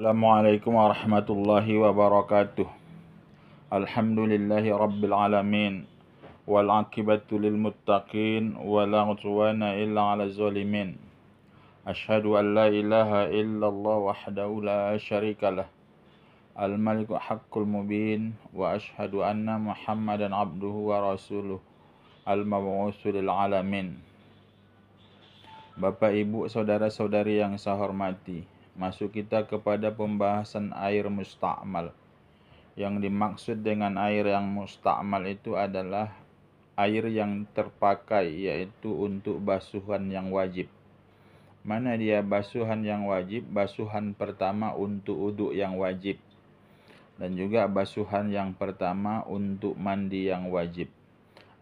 Assalamualaikum warahmatullahi wabarakatuh. Alhamdulillahi rabbil alamin. Wal aqibatu lil muttaqin wa la udwana illa 'alal zalimin. Asyhadu an la ilaha illallah wahdahu la syarikalah. Al maliku haqqul mubin wa asyhadu anna Muhammadan abduhu wa rasuluh. Al mab'utsu lil alamin. Bapak, Ibu, saudara-saudari yang saya hormati, masuk kita kepada pembahasan air musta'mal. Yang dimaksud dengan air yang musta'mal itu adalah air yang terpakai, yaitu untuk basuhan yang wajib. Mana dia basuhan yang wajib? Basuhan pertama untuk wudu yang wajib, dan juga basuhan yang pertama untuk mandi yang wajib.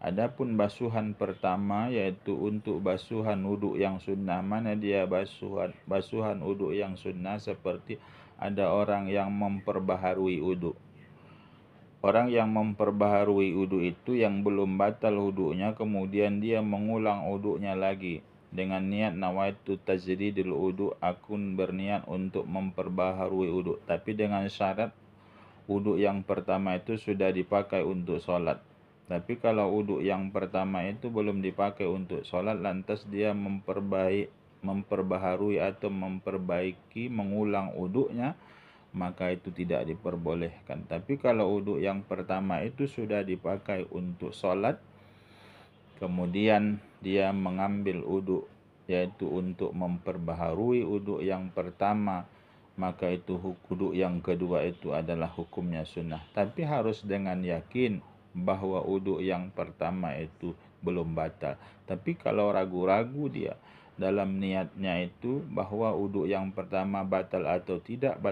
Adapun basuhan pertama yaitu untuk basuhan wudu yang sunnah. Mana dia basuhan wudu yang sunnah? Seperti ada orang yang memperbaharui wudu. Orang yang memperbaharui wudu itu yang belum batal wudunya, kemudian dia mengulang wudunya lagi dengan niat nawaitu tajdidil wudu, aku berniat untuk memperbaharui wudu, tapi dengan syarat wudu yang pertama itu sudah dipakai untuk sholat. Tapi kalau wudu yang pertama itu belum dipakai untuk sholat, lantas dia memperbaharui atau memperbaiki, mengulang wudunya, maka itu tidak diperbolehkan. Tapi kalau wudu yang pertama itu sudah dipakai untuk sholat, kemudian dia mengambil wudu yaitu untuk memperbaharui wudu yang pertama, maka itu wudu yang kedua itu adalah hukumnya sunnah. Tapi harus dengan yakin bahwa wudu yang pertama itu belum batal. Tapi kalau ragu-ragu dia dalam niatnya itu bahwa wudu yang pertama batal atau tidak,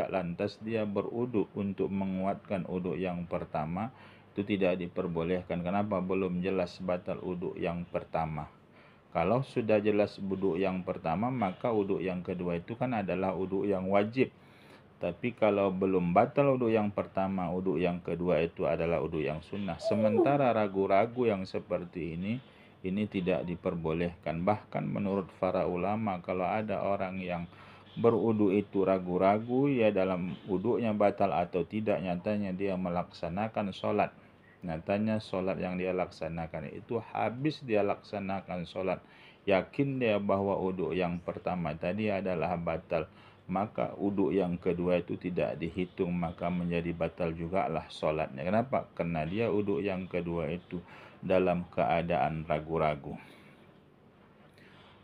lantas dia berwudu untuk menguatkan wudu yang pertama, itu tidak diperbolehkan. Kenapa? Belum jelas batal wudu yang pertama. Kalau sudah jelas wudu yang pertama, maka wudu yang kedua itu kan adalah wudu yang wajib. Tapi kalau belum batal wudu yang pertama, wudu yang kedua itu adalah wudu yang sunnah. Sementara ragu-ragu yang seperti ini tidak diperbolehkan. Bahkan menurut para ulama, kalau ada orang yang berwudu itu ragu-ragu ya dalam wudunya batal atau tidak, nyatanya dia melaksanakan sholat. Nyatanya sholat yang dia laksanakan itu habis dia laksanakan sholat, yakin dia bahwa wudu yang pertama tadi adalah batal, maka wudu yang kedua itu tidak dihitung, maka menjadi batal jugalah sholatnya. Kenapa? Karena dia wudu yang kedua itu dalam keadaan ragu-ragu.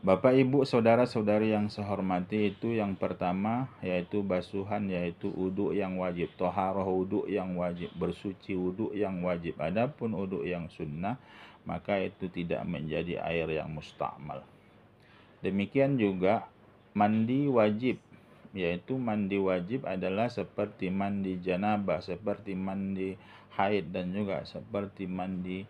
Bapak, Ibu, saudara-saudari yang saya hormati, itu yang pertama yaitu basuhan, yaitu wudu yang wajib, toharoh wudu yang wajib, bersuci wudu yang wajib. Adapun wudu yang sunnah, maka itu tidak menjadi air yang musta'mal. Demikian juga mandi wajib, yaitu mandi wajib adalah seperti mandi janabah, seperti mandi haid, dan juga seperti mandi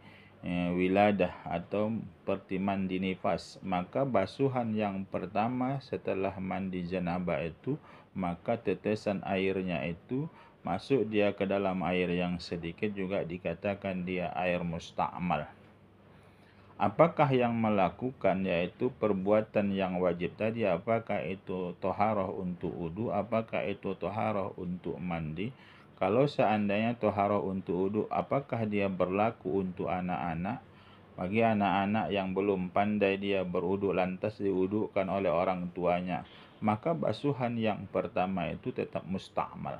wiladah atau seperti mandi nifas. Maka basuhan yang pertama setelah mandi janabah itu, maka tetesan airnya itu masuk dia ke dalam air yang sedikit, juga dikatakan dia air musta'mal. Apakah yang melakukan yaitu perbuatan yang wajib tadi, apakah itu toharoh untuk wudu, apakah itu toharoh untuk mandi? Kalau seandainya toharoh untuk wudu, apakah dia berlaku untuk anak-anak? Bagi anak-anak yang belum pandai dia berwudu lantas diwudukan oleh orang tuanya, maka basuhan yang pertama itu tetap musta'mal.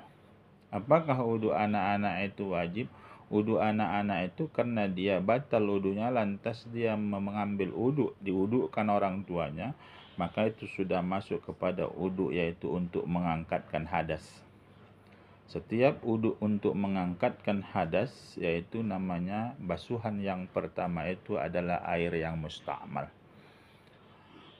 Apakah wudu anak-anak itu wajib? Wudu anak-anak itu karena dia batal wudunya, lantas dia mengambil wudu, diwudukan orang tuanya, maka itu sudah masuk kepada wudu yaitu untuk mengangkatkan hadas. Setiap wudu untuk mengangkatkan hadas yaitu namanya basuhan yang pertama itu adalah air yang musta'mal.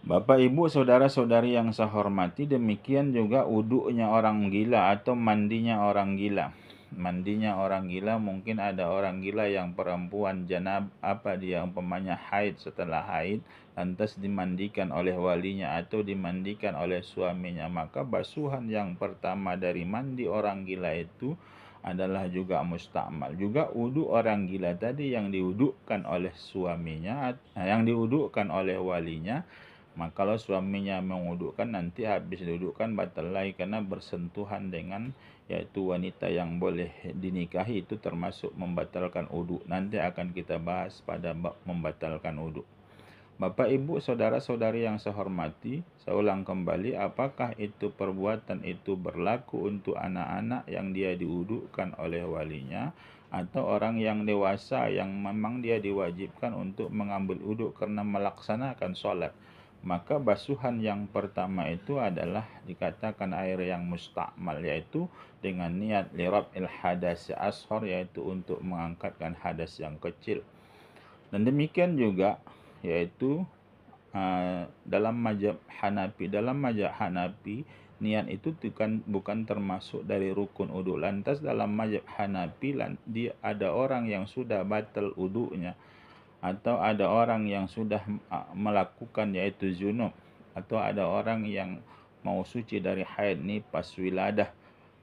Bapak, Ibu, saudara-saudari yang saya hormati, demikian juga wudunya orang gila atau mandinya orang gila. Mandinya orang gila, mungkin ada orang gila yang perempuan dia umpamanya haid, setelah haid lantas dimandikan oleh walinya atau dimandikan oleh suaminya, maka basuhan yang pertama dari mandi orang gila itu adalah juga musta'mal. Juga wudu orang gila tadi yang diwudukan oleh suaminya, yang diwudukan oleh walinya, Maka kalau suaminya mewudukkan, nanti habis dudukkan batal lagi karena bersentuhan dengan yaitu wanita yang boleh dinikahi, itu termasuk membatalkan wudu. Nanti akan kita bahas pada bab membatalkan wudu. Bapak, Ibu, saudara-saudari yang saya hormati, saya ulang kembali, apakah itu perbuatan itu berlaku untuk anak-anak yang dia diwudukkan oleh walinya, atau orang yang dewasa yang memang dia diwajibkan untuk mengambil wuduk karena melaksanakan sholat? Maka basuhan yang pertama itu adalah dikatakan air yang mustakmal, yaitu dengan niat lirab'il hadas ashar, yaitu untuk mengangkatkan hadas yang kecil. Dan demikian juga yaitu dalam mazhab Hanafi. Dalam mazhab Hanafi, niat itu bukan termasuk dari rukun wudu. Lantas dalam mazhab Hanafi, dia ada orang yang sudah batal wudunya, atau ada orang yang sudah melakukan yaitu junub, atau ada orang yang mau suci dari haid, nifas, wiladah,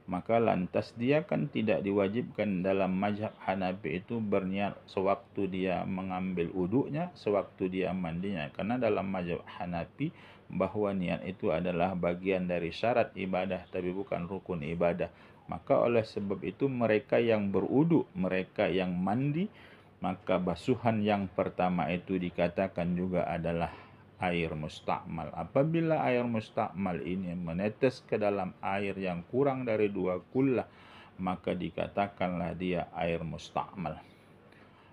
maka lantas dia kan tidak diwajibkan dalam mazhab Hanafi itu berniat sewaktu dia mengambil wuduknya, sewaktu dia mandinya. Karena dalam mazhab Hanafi bahwa niat itu adalah bagian dari syarat ibadah tapi bukan rukun ibadah. Maka oleh sebab itu mereka yang berwuduk, mereka yang mandi, maka basuhan yang pertama itu dikatakan juga adalah air mustakmal. Apabila air mustakmal ini menetes ke dalam air yang kurang dari 2 kullah, maka dikatakanlah dia air mustakmal.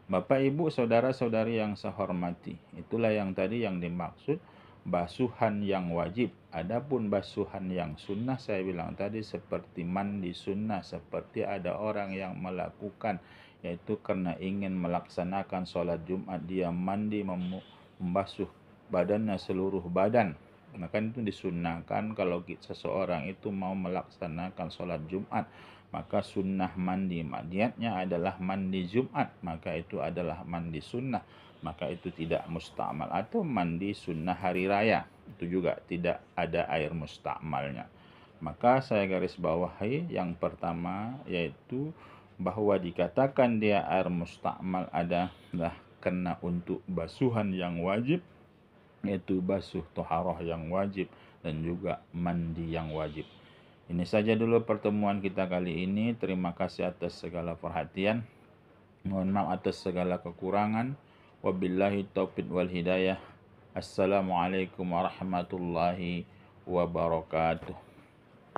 Bapak, Ibu, saudara-saudari yang saya hormati, itulah yang tadi yang dimaksud basuhan yang wajib. Adapun basuhan yang sunnah, saya bilang tadi seperti mandi sunnah, seperti ada orang yang melakukan yaitu karena ingin melaksanakan sholat Jumat, dia mandi membasuh badannya seluruh badan. Maka itu disunnahkan kalau seseorang itu mau melaksanakan sholat Jumat, maka sunnah mandi, niatnya adalah mandi Jumat, maka itu adalah mandi sunnah, maka itu tidak mustakmal. Atau mandi sunnah hari raya, itu juga tidak ada air mustakmalnya. Maka saya garis bawahi yang pertama, yaitu bahwa dikatakan dia air mustakmal adalah karena untuk basuhan yang wajib, yaitu basuh toharoh yang wajib dan juga mandi yang wajib. Ini saja dulu pertemuan kita kali ini. Terima kasih atas segala perhatian. Mohon maaf atas segala kekurangan. Wabillahi taufiq wal hidayah. Assalamualaikum warahmatullahi wabarakatuh.